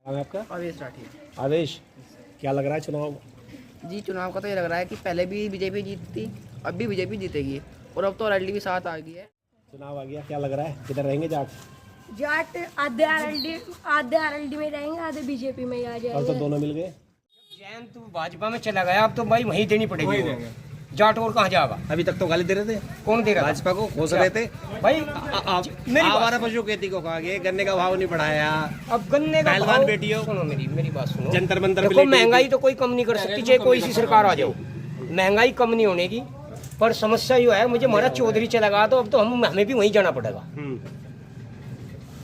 नाम है आपका? आवेश राठी। आवेश, क्या लग रहा है चुनाव? जी चुनाव का तो ये लग रहा है कि पहले भी बीजेपी जीतती, अब भी बीजेपी जीतेगी और अब तो आरएलडी भी साथ आ गई है। चुनाव आ गया, क्या लग रहा है किधर रहेंगे जाट? जाट आधे आरएलडी में रहेंगे, आधे बीजेपी में ही आ और जाएंगे। तो दोनों मिल गए। जैन तो भाजपा में चला गया, अब तो भाई वहीं देनी पड़ेगी। जाट और कहाँ जाएगा? अभी तक तो गाली दे रहे थे, कौन दे रहा था? भाजपा को घोष रहे थे भाई मेरी आवारा बात पशु खेती को कहा गया, गन्ने का भाव नहीं बढ़ाया। अब गन्ने का पहलवान भाव- बेटियों, सुनो मेरी बात सुनो। जंतर मंतर पे देखो लेके महंगाई तो कोई कम नहीं कर सकती, चाहे कोई सी सरकार आ जाओ, महंगाई कम नहीं होने की। पर समस्या यो है, मुझे महाराज चौधरी चला गया तो अब तो हमें भी वहीं जाना पड़ेगा।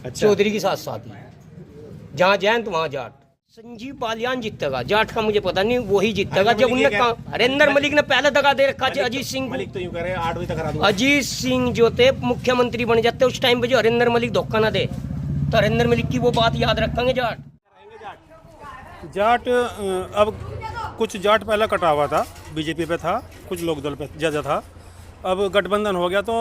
अच्छा, चौधरी के साथ साथ ही जहाँ जैन तो वहाँ जाट। संजीव बालियान जीतेगा, जाट का मुझे पता नहीं, वही जीतेगा। जब उनने हरिंदर मलिक ने पहले दगा दे रखा, अजीत सिंह मलिक तो यूं कह रहे हैं 8 बजे तक हरा दूंगा। अजीत सिंह जो थे मुख्यमंत्री बन जाते उस टाइम पे, जो हरिंदर मलिक धोखा ना दे तो हरिंदर मलिक की वो बात याद रखेंगे जाट। जाट अब कुछ जाट पहले कटा हुआ था, बीजेपी पे था, कुछ लोक दल पे ज़्यादा था। अब गठबंधन हो गया तो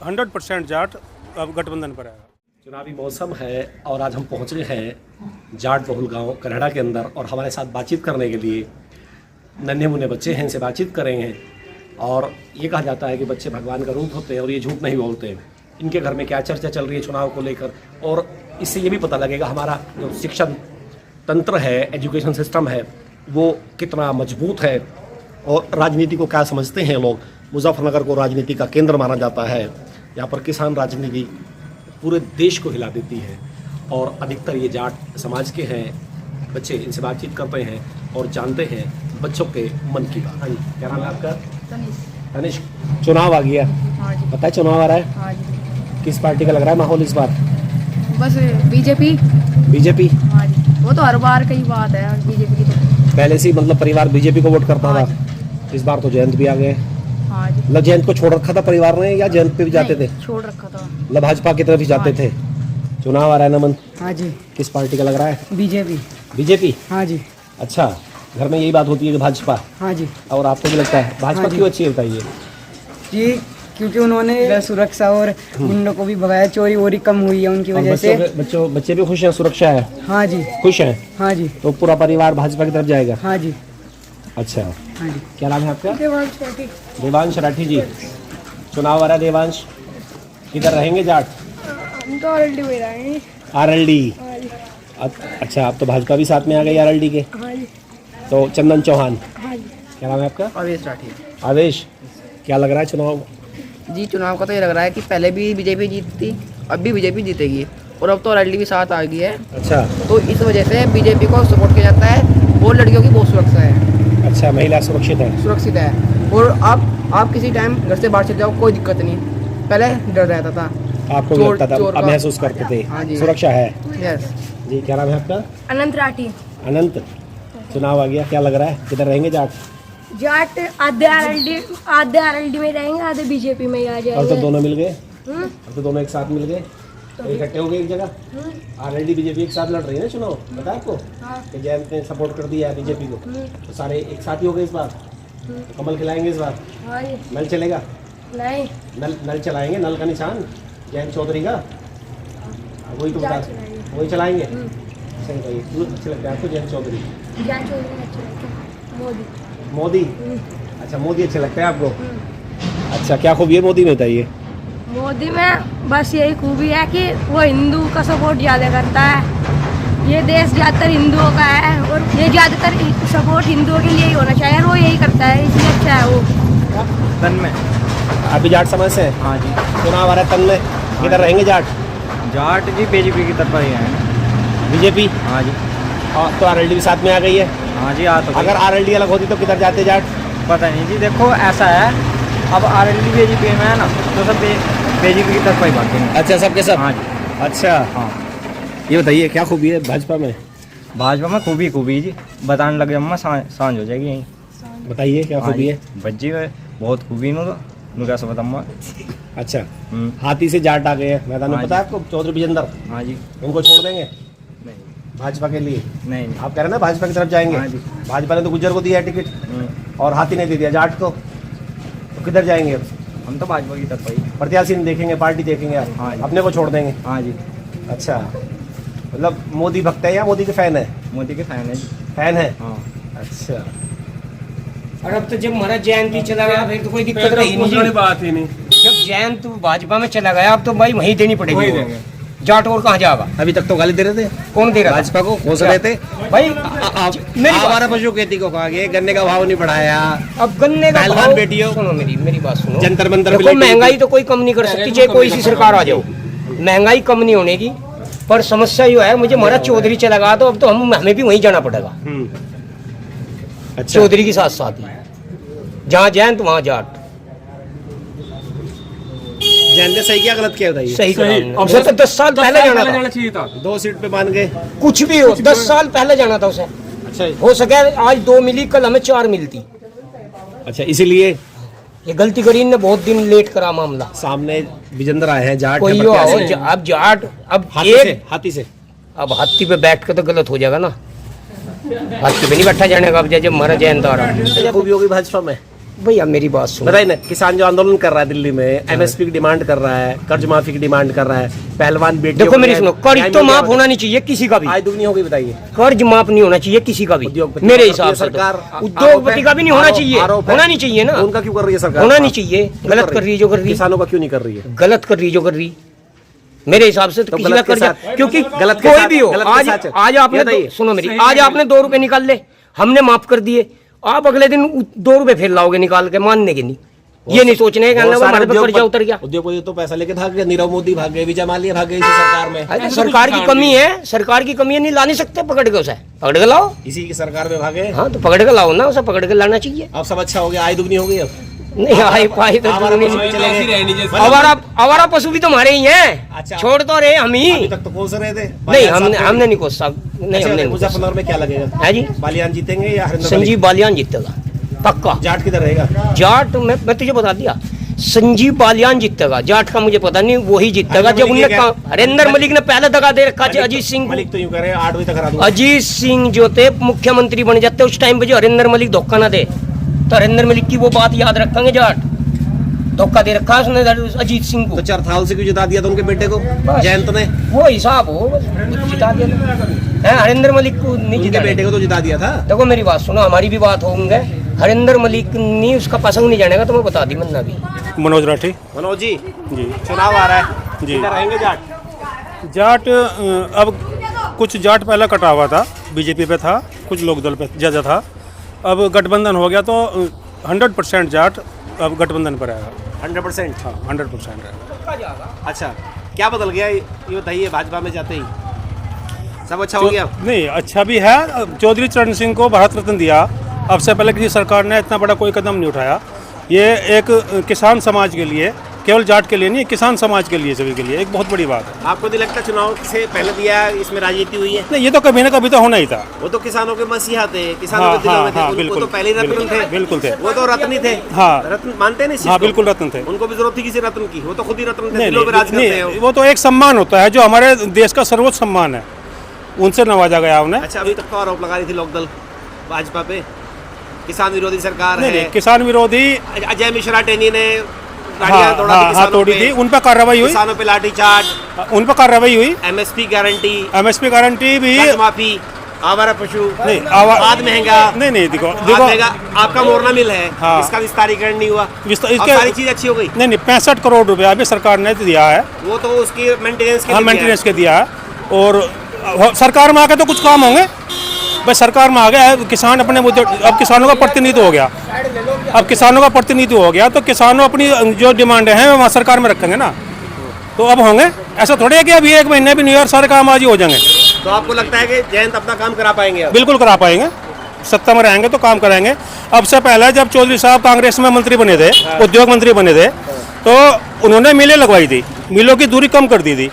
100% जाट अब गठबंधन पर आएगा। चुनावी मौसम है और आज हम पहुंचे हैं जाट बहुल गांव कन्हड़ा के अंदर, और हमारे साथ बातचीत करने के लिए नन्हे मुन्ने बच्चे हैं, इनसे बातचीत करेंगे। और ये कहा जाता है कि बच्चे भगवान का रूप होते हैं और ये झूठ नहीं बोलते। इनके घर में क्या चर्चा चल रही है चुनाव को लेकर, और इससे ये भी पता लगेगा हमारा जो शिक्षण तंत्र है, एजुकेशन सिस्टम है, वो कितना मजबूत है और राजनीति को क्या समझते हैं लोग। मुजफ्फरनगर को राजनीति का केंद्र माना जाता है, यहाँ पर किसान राजनीति पूरे देश को हिला देती है, और अधिकतर ये जाट समाज के हैं बच्चे। इनसे बातचीत करते हैं और जानते हैं बच्चों के मन की बात। हाँ जी, क्या नाम है आपका? तनिष्क। चुनाव आ गया, हाँ जी। पता है चुनाव आ रहा है? हाँ जी। किस पार्टी का लग रहा है माहौल इस बार? बस बीजेपी। बीजेपी? हाँ जी, वो तो हर बार की बात है बीजेपी की तो। पहले से ही मतलब परिवार बीजेपी को वोट करता हाँ था, इस बार तो जयंत भी आ गए। हाँ जी। मतलब जयंत को छोड़ रखा था परिवार ने या जयंत पे भी जाते थे? नहीं, छोड़ रखा था। मतलब भाजपा की तरफ ही जाते थे। चुनाव आ रहा है ना मन, हाँ जी। किस पार्टी का लग रहा है? बीजेपी। बीजेपी? हाँ जी। अच्छा, घर में यही बात होती है कि भाजपा, हाँ जी। और आपको भी लगता है भाजपा हाँ जी। क्यों अच्छी है बताइए? जी क्योंकि उन्होंने सुरक्षा और गुंडों को भी भगाया, चोरी वोरी कम हुई है उनकी और वजह से। बच्चे भी खुश हैं, सुरक्षा है, हाँ जी। खुश हैं, हाँ जी। तो पूरा परिवार भाजपा की तरफ जाएगा? हाँ जी। अच्छा, हाँ जी। क्या नाम है आपका? देवांश राठी। देवांश राठी जी। चुनाव आ रहा है देवांश, किधर रहेंगे जाट? हम तो आरएलडी में रहेंगे। आरएलडी? हाँ जी। अच्छा, आप तो भाजपा भी साथ में आ गई आरएलडी के। हाँ जी। तो चंदन चौहान, हाँ जी। क्या नाम है आपका? आवेश राठी। आवेश, क्या लग रहा है चुनाव? जी चुनाव का तो ये लग रहा है कि पहले भी बीजेपी जीतती, अब भी बीजेपी जीतेगी और अब तो आरएलडी भी साथ आ गई है। अच्छा, तो इस वजह से बीजेपी को सपोर्ट किया जाता है और लड़कियों की बहुत सुरक्षा है, अच्छा, महिला सुरक्षित है। सुरक्षित है। और आप किसी टाइम घर से बाहर चले जाओ, कोई दिक्कत नहीं, पहले डर रहता था। आपको भी चोर- लगता था, चोर अब का- महसूस करते थे हाँ जी। सुरक्षा है? यस। जी, क्या नाम है आपका? अनंत राठी। अनंत। चुनाव आ गया, क्या लग रहा है किधर रहेंगे जाट? जाट आधे आरएलडी में रहेंगे, आधे बीजेपी में ही आ और तो जाएंगे। दोनों मिल गए, हम्म। और तो दोनों एक साथ मिल गए, इकट्ठे हो गए एक जगह। आरएलडी बीजेपी एक साथ लड़ रही है ना चुनाव, पता है आपको? हाँ। कि जयंत ने सपोर्ट कर दिया है बीजेपी को, तो सारे एक साथ ही हो गए इस बार। तो कमल खिलाएंगे इस बार? हाँ जी। नल चलेगा? नहीं, नल चलाएंगे, नल का निशान जयंत चौधरी का, वही तो बता, जाट चलाएंगे। वही चलाएंगे। सही बताइए, क्यों अच्छे लगता है आपको जयंत चौधरी? जाट चौधरी अच्छे लगते हैं। मोदी। मोदी? अच्छा, मोदी अच्छे लगते हैं आपको। अच्छा, क्या खूबी है मोदी में बताइए? मोदी में बस यही खूबी है कि वो हिंदू का सपोर्ट ज़्यादा करता है। ये देश ज़्यादातर हिंदुओं का है और ये ज़्यादातर सपोर्ट हिंदुओं के लिए ही होना चाहिए, और वो यही करता है, इसलिए अच्छा है वो। तन में। आप भी जाट समाज से हैं? हाँ जी। चुनाव आ रहा है तन में, किधर रहेंगे जाट? जाट जी बीजेपी की तरफ ही है। बीजेपी? हाँ जी। और तो आरएलडी भी साथ में आ गई है। हाँ जी, आ तो गई। अगर आरएलडी अलग होती तो किधर जाते जाट? पता नहीं जी, देखो ऐसा है, अब आरएलडी बीजेपी में है ना, तो सब बीजेपी की तरफ ही भागेंगे। अच्छा, सबके सब? हाँ जी। अच्छा, हाँ, ये बताइए क्या खूबी है भाजपा में? भाजपा में खूबी जी, बताने लग जाऊँ मैं सांझ हो जाएगी यहीं। बताइए क्या खूबी है? बज्जी में बहुत खूबी नो तो कैसे बताऊँ मैं। अच्छा, हाथी से जाट आ गए हैं मैदान में, हाँ पता है आपको? चौधरी विजेंद्र, हाँ जी। उनको छोड़ देंगे नहीं भाजपा के लिए? नहीं। आप कह रहे हैं ना भाजपा की तरफ जाएंगे। हाँ जी। भाजपा ने तो गुज्जर को दिया है टिकट और हाथी ने दे दिया जाट को, तो किधर जाएंगे अब? हम तो भाजपा की तरफ ही। प्रत्याशी नहीं देखेंगे, पार्टी देखेंगे आप? हाँ जी। अपने को छोड़ देंगे? हाँ जी। अच्छा, मतलब मोदी भक्त है या मोदी के फैन है? मोदी के फैन है जी। फैन है। हाँ। अच्छा। और अब तो जब महाराज जयंती चला गया फिर तो कोई दिक्कत रही नहीं जी। बात ही नहीं। जब जयंत भाजपा में चला गया अब तो भाई वहीं देनी वहीं पड़ेगी। देंगे। जाट और कहाँ जाएगा? अभी तक तो गाली दे रहे थे कौन दे रहा था? भाजपा को, घोष रहे थे भाई मेरी हमारा पशु खेती को कहा गया, गन्ने का भाव नहीं बढ़ाया। अब गन्ने का पहलवान भाव बेटियों। सुनो मेरी बात सुनो। जंतर मंतर देखो पे लेके महंगाई तो कोई कम नहीं कर सकती चाहे कोई सी सरकार आ जाओ, महंगाई कम नहीं होने की। पर समस्या ये है मुझे महाराज चौधरी चला गया तो अब तो हमें भी वहीं जाना पड़ेगा। अच्छा। चौधरी के साथ साथ ही जहाँ जयंत वहाँ जाट। जैन ने सही क्या गलत किया बताइए? सही करा उसे तो 10 साल पहले जाना था। 2 सीट पे मान गए। कुछ भी हो 10 साल पहले जाना था उसे। अच्छा। हो सके आज 2 मिली कल हमें 4 मिलती। अच्छा, इसीलिए ये गलती करी ने बहुत दिन लेट करा मामला। सामने विजेंद्र आए हैं जाट कोई हैं, हो प्रत्याशी आओ हैं। अब जाट अब हाथी एक से, हाथी से। अब हाथी पे बैठ के तो गलत हो जाएगा ना। हाथी पे नहीं बैठा जाने का। अब जब महाराज जयंत आ रहा है खूबी होगी भाजपा में। भैया मेरी बात सुनो। बताइए ना, किसान जो आंदोलन कर रहा है दिल्ली में, एमएसपी की डिमांड कर रहा है, कर्ज माफी की डिमांड कर रहा है, पहलवान बेटियों देखो मेरी सुनो, कर्ज तो माफ होना नहीं चाहिए किसी का भी। आय दुगनी होगी बताइए। कर्ज माफ नहीं होना चाहिए किसी का भी उद्योगपति मेरे का हिसाब से। सरकार तो उद्योगपति का भी नहीं होना चाहिए। आरोप है। होना नहीं चाहिए ना। उनका क्यों कर रही है सरकार? होना नहीं चाहिए। गलत कर रही है जो कर रही है। किसानों का क्यों नहीं कर रही है? गलत कर रही है जो कर रही मेरे हिसाब से। तो किसी का गलत के कर्ज साथ- क्योंकि गलत के कोई साथ- भी हो गलत के आज साथ- आज आपने बताइए। सुनो मेरी, आज आपने 2 रुपए निकाल ले, हमने माफ कर दिए, आप अगले दिन 2 रुपए फिर लाओगे निकाल के, मानने के नहीं। ये नहीं सोचने का हमारे पे कर्जा उतर गया। उद्योगपति तो पैसा लेके भाग गए, नीरव मोदी भाग गए, विजय माल्या भाग गए इसी सरकार में। अरे सरकार की कमी है, सरकार की कमी है, नहीं ला नहीं सकते। पकड़ के उसे पकड़ के लाओ। इसी की सरकार में भागे। हाँ तो पकड़ के लाओ ना, उसे पकड़ के लाना चाहिए। अब सब अच्छा हो गया, आय दुगनी हो गई। अब नहीं आई पाई तो आवारा नहीं। पशु भी चले गए। आवारा पशु भी तो हमारे ही हैं। अच्छा। छोड़ तो रहे हम ही। अभी तक तो कोस रहे थे। नहीं बालियान हमने साहब हमने नहीं कोसा। नहीं अच्छा, हमने नहीं मुजफ्फरनगर में क्या लगेगा? है जी। बालियान जीतेंगे या हरिंदर संजीव बालियान जीतेगा पक्का। मलिक? जाट किधर रहेगा? जाट मैं तुझे बता दिया, संजीव बालियान जीतेगा। जाट का मुझे पता नहीं, वही जीतेगा। जब उनने हरिंदर मलिक ने पहले दगा दे रखा है अजीत सिंह मलिक तो यूं कह रहे हैं 8 बजे तक हरा दूंगा। अजीत सिंह जो थे मुख्यमंत्री बन जाते उस टाइम पे, जो हरिंदर मलिक धोखा ना दे तो हरिंदर मलिक की वो बात याद रखेंगे। जाट धोखा दे रखा उसने अजीत सिंह को। तो चरथाल से क्यों जिता दिया था उनके बेटे को जयंत ने? वो हिसाब हो बस, जिता दिया है। हरिंदर मलिक को नहीं उनके जिता बेटे को तो जिता दिया था। देखो मेरी बात सुनो, हमारी भी बात होंगे। हरिंदर मलिक नहीं उसका पसंद नहीं जानेगा तो मैं बता दी मन्ना भी। मनोज राठी मनोज जी, जी। चुनाव आ रहा है जी। किधर रहेंगे जाट? जाट अब कुछ जाट पहले कटा हुआ था, बीजेपी पे था, कुछ लोक दल पे ज़्यादा था। अब गठबंधन हो गया तो 100% जाट अब गठबंधन पर आएगा। 100%। हाँ 100% आएगा। अच्छा, क्या बदल गया ये बताइए भाजपा में जाते ही? सब अच्छा हो गया? नहीं, अच्छा भी है। चौधरी चरण सिंह को भारत रत्न दिया, अब से पहले किसी सरकार ने इतना बड़ा कोई कदम नहीं उठाया। ये एक किसान समाज के लिए, केवल जाट के लिए नहीं, किसान समाज के लिए, सभी के लिए एक बहुत बड़ी बात है। आपको नहीं लगता चुनाव से पहले दिया इसमें राजनीति हुई है? नहीं, ये तो कभी ना कभी तो होना ही था। वो तो किसानों के मसीहा थे, किसानों हाँ, के दिलों में थे। हाँ, उनको बिल्कुल, तो पहले ही रत्न बिल्कुल, थे। बिल्कुल थे। वो तो रत्न थे। हाँ। रत्न मानते हैं ना इस चीज़ हाँ को? बिल्कुल रत्न थे। उनको भी जरूरत थी किसी रत्न की, वो तो खुद ही रत्न थे, नहीं, दिलों पे राज करते हैं नहीं, वो। वो तो एक सम्मान होता है जो हमारे देश का सर्वोच्च सम्मान है, उनसे नवाजा गया उन्हें। अच्छा, अभी तक तो आरोप लगा रही थी लोकदल भाजपा पे, किसान विरोधी सरकार नहीं, है। नहीं, किसान विरोधी। अजय मिश्रा टेनी ने गाड़ियां दौड़ा दी हाँ किसानों तोड़ी पे, थी, उन पर कार्रवाई हुई, किसानों पे लाठीचार्ज, उन पर कार्रवाई हुई। एमएसपी गारंटी, एमएसपी गारंटी भी कर्ज माफी, आवारा पशु, नहीं, खाद महंगा। नहीं, देखो खाद महंगा। आपका मोरना मिल है, हाँ। इसका विस्तारीकरण नहीं हुआ। इसके सारी चीज अच्छी हो गई। नहीं 65 करोड़ रुपया अभी सरकार ने दिया है। वो तो उसकी मेंटेनेंस के हाँ लिए दिया है। मेंटेनेंस के दिया है। और सरकार में आके तो कुछ काम होंगे भाई। सरकार में आ गया है, किसान अपने मुद्दे, अब किसानों का प्रतिनिधित्व हो गया। अब किसानों का प्रतिनिधित्व हो गया तो किसानों अपनी जो डिमांडें हैं वहाँ सरकार में रखेंगे ना, तो अब होंगे। ऐसा थोड़ी है कि अभी 1 महीने भी नहीं और सारे काम आज ही हो जाएंगे। तो आपको लगता है कि जयंत अपना काम करा पाएंगे अब? बिल्कुल करा पाएंगे, सत्ता में रहेंगे तो काम कराएंगे। अब से पहले जब चौधरी साहब कांग्रेस में मंत्री बने थे, उद्योग मंत्री बने थे, तो उन्होंने मिलें लगवाई थी, मिलों की दूरी कम कर दी थी।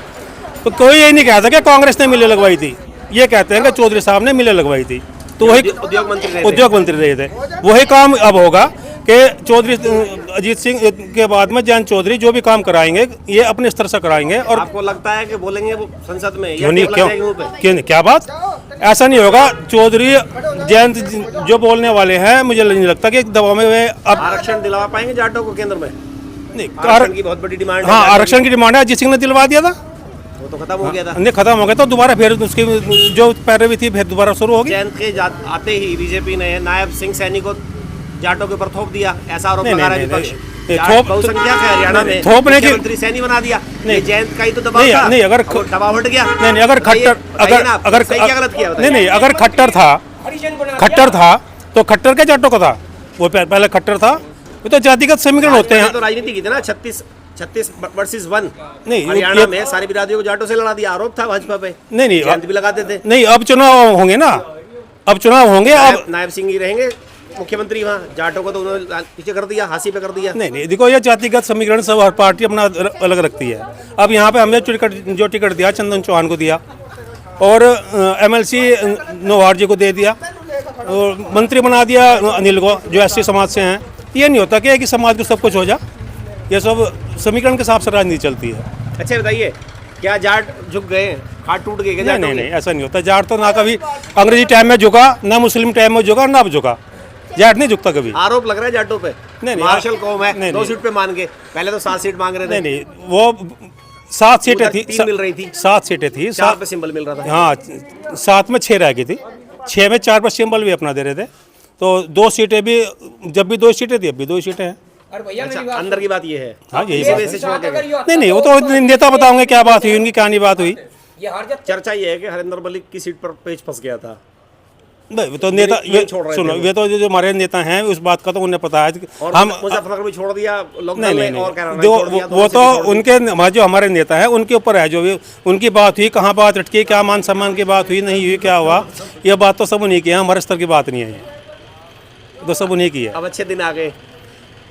तो कोई ये नहीं कहता कि कांग्रेस ने मिलें लगवाई थी, ये कहते हैं कि चौधरी साहब ने मिलें लगवाई थी। तो वही उद्योग मंत्री रहे थे। उद्योग मंत्री रहे थे, वही काम अब होगा कि चौधरी अजीत सिंह के बाद में जयंत चौधरी जो भी काम कराएंगे ये अपने स्तर से कराएंगे। और आपको लगता है कि बोलेंगे वो संसद में? क्यों नहीं, टेप लग जाएगी मुंह पे? क्यों क्या बात, ऐसा नहीं होगा। चौधरी जयंत जो बोलने वाले हैं मुझे नहीं लगता कि दबाव में वे अब आरक्षण दिलवा पाएंगे जाटों को केंद्र में? नहीं। आरक्षण की बहुत बड़ी डिमांड है। हाँ आरक्षण की डिमांड है, अजीत सिंह ने दिलवा दिया था। वो तो खत्म हो गया था। नहीं खत्म हो गया तो दोबारा फिर उसकी जो पैरवी थी फिर दोबारा शुरू होगी। जयंत के आते ही बीजेपी ने नायब सिंह सैनी को जाटों के ऊपर थोप दिया, ऐसा आरोप लगा रहा है विपक्ष। जाट बहुसंख्यक है हरियाणा में, थोपने की मुख्यमंत्री सैनी बना दिया। नहीं, जयंत का ही तो दबाव नहीं, था। नहीं, अगर अब दबाव हट गया। नहीं अगर खट्टर अगर सही क्या गलत किया बताइए? नहीं अगर खट्टर था तो खट्टर के जाटों का था, वो पहले खट्टर था। वो तो जातिगत समीकरण होते हैं। तो राजनीति की थी ना 36 वर्सेस 1। नहीं, हरियाणा ये- में सारी बिरादरियों को जाटों से लड़ा दिया, आरोप था भाजपा पे। नहीं जयंत भी लगाते थे। नहीं अब चुनाव होंगे ना, अब चुनाव होंगे। अब नायब सिंह ही रहेंगे मुख्यमंत्री वहाँ, जाटों को तो उन्होंने पीछे कर दिया, हांसी पे कर दिया। नहीं देखो ये जातिगत समीकरण सब हर पार्टी अपना अलग रखती है। अब यहाँ पे हमने जो टिकट दिया चंदन चौहान को दिया और MLC नौवार जी को दे दिया और मंत्री बना दिया अनिल को जो SC समाज से हैं। ये नहीं होता कि एक ही समाज को सब कुछ हो जा, ये सब समीकरण के हिसाब से राजनीति चलती है। अच्छा बताइए, क्या जाट झुक गए, हाथ टूट गए क्या नहीं जाटों नहीं के? नहीं ऐसा नहीं होता। जाट तो ना कभी अंग्रेजी टाइम में झुका, ना मुस्लिम टाइम में झुका, ना अब झुका। जाट नहीं झुकता कभी। आरोप लग रहा है जाटों पे। नहीं, मार्शल कौम है, नहीं, 2 नहीं। सीट पे मान गए, पहले तो 7 सीट मांग रहे थे। नहीं वो 7 सीटें थी, 3 मिल रही थी, 7 सीटें थी, 4 पे सिंबल मिल रहा था। हाँ 7 में 6 रह गई थी, 6 में 4 पर सिंबल भी अपना दे रहे थे। तो 2 सीटें भी, जब भी 2 सीटें थी अब भी 2 सीटें हैं। अच्छा, अंदर की बात ये है। हाँ यही इसी बात वजह से छोड़ के गए। नहीं वो तो नेता बताओगे क्या बात हुई, उनकी क्या नहीं बात हुई। चर्चा ये है कि हरिंदर मलिक की सीट पर पेच फंस गया था। नहीं, वो तो नेता ये छोड़ रहे सुनो, थे वो। ये तो जो हमारे नेता हैं उस बात का तो उन्हें पता है कि और हम मुजफ्फरनगर भी छोड़ दिया लोग, नहीं नहीं और कह रहा नहीं है, जो छोड़ दिया, वो तो उनके जो हमारे नेता हैं उनके ऊपर है, जो भी उनकी बात हुई, कहाँ बात अटकी, क्या मान सम्मान की बात हुई, नहीं हुई, क्या हुआ, ये बात तो सब उन्हीं की है, हमारे स्तर की बात नहीं है, ये तो सब उन्हीं की है। अब अच्छे दिन आ गए,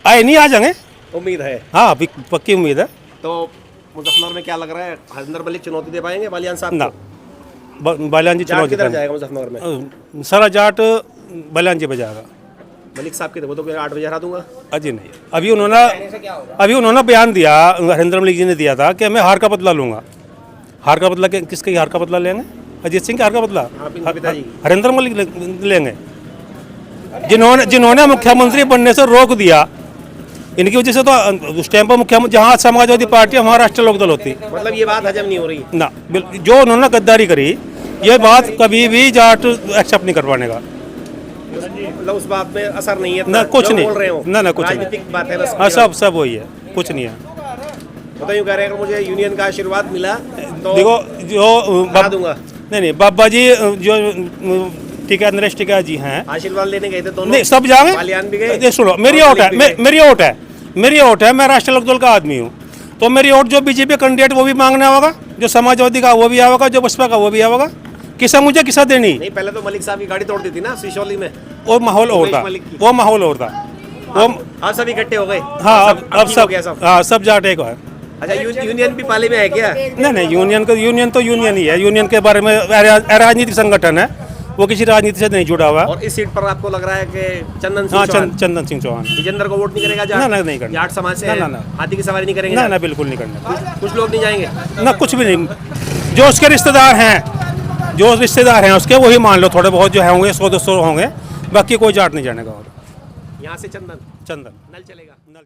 आए नहीं आ जाएंगे, उम्मीद है। हाँ अभी पक्की उम्मीद है। तो मुजफ्फरनगर में क्या लग रहा है, हरिंदर मलिक चुनौती दे पाएंगे बालियान साहब ना को? बालियान जी जाट चुनौती किधर देंगे। जाएगा मुजफ्फरनगर में? सारा जाट बालियान जी बजाएगा। मलिक साहब के थे, वो तो 8 बजे हरा दूंगा। अजी नहीं, अभी उन्होंने बयान दिया, हरिंदर मलिक जी ने दिया था कि मैं हार का बदला लूंगा। हार का बदला किसके हार का बदला लेंगे? अजीत सिंह के हार का बदला इनके पिताजी। हरिंदर मलिक लेंगे, जिन्होंने मुख्यमंत्री बनने से रोक दिया। इनकी वजह से तो उस टाइम पर मुख्यमंत्री, जहाँ समाजवादी पार्टी महाराष्ट्र लोकदल होती मतलब ये बात हजम नहीं हो रही ना, जो उन्होंने गद्दारी करी ये बात कभी भी जाट एक्सेप्ट नहीं कर पाने का। मतलब उस बात में असर नहीं है ना कुछ जो नहीं, बोल रहे हो। ना कुछ नहीं, राजनीतिक बात है बस। हाँ सब वही है, कुछ नहीं है। तो यूँ कह रहे हैं, अगर मुझे यूनियन का आशीर्वाद मिला तो देखो जो हरा दूंगा। नहीं बाबा जी जो टीका नरेश टीका जी हैं, आशीर्वाद लेने गए थे दोनों, नहीं सब जाएंगे। बालियान भी गए। ये सुनो, मेरी और वोट है, मलिक भी गए। मेरी वोट है, मैं राष्ट्रीय लोकदल का आदमी हूँ, तो मेरी वोट जो बीजेपी कैंडिडेट वो भी मांगना होगा, जो समाजवादी का वो भी आएगा, जो बसपा का वो भी आएगा। किसा मुझे किसा देनी, नहीं पहले तो मलिक साहब की गाड़ी तोड़ दी थी ना सिशोली में, वो माहौल और था, मलिक की। वो माहौल और था वो। आप सब इकट्ठे हो गए। हाँ अब ठीक हो गया सब, हाँ सब जाट एक है। अच्छा यूनियन भी पाली में है क्या? नहीं यूनियन तो यूनियन ही है, यूनियन के बारे में राजनीतिक संगठन है, वो किसी राजनीति से नहीं जुड़ा हुआ। और इस सीट पर आपको लग रहा है कि चंदन हाँ सिंह चौहान चंदन सिंह चौहान विजेंद्र को वोट नहीं करेगा? जाट? ना, नहीं करना। जाट समाज से ना, है? ना, ना। हाथी की सवारी नहीं करेंगे? ना बिल्कुल नहीं करना, कुछ लोग नहीं जाएंगे? ना कुछ भी नहीं। जो उसके रिश्तेदार हैं उसके वही मान लो, थोड़े बहुत जो होंगे 100-200 होंगे, बाकी कोई जाट नहीं जाने का। और यहाँ से चंदन चंदन नल चलेगा? नल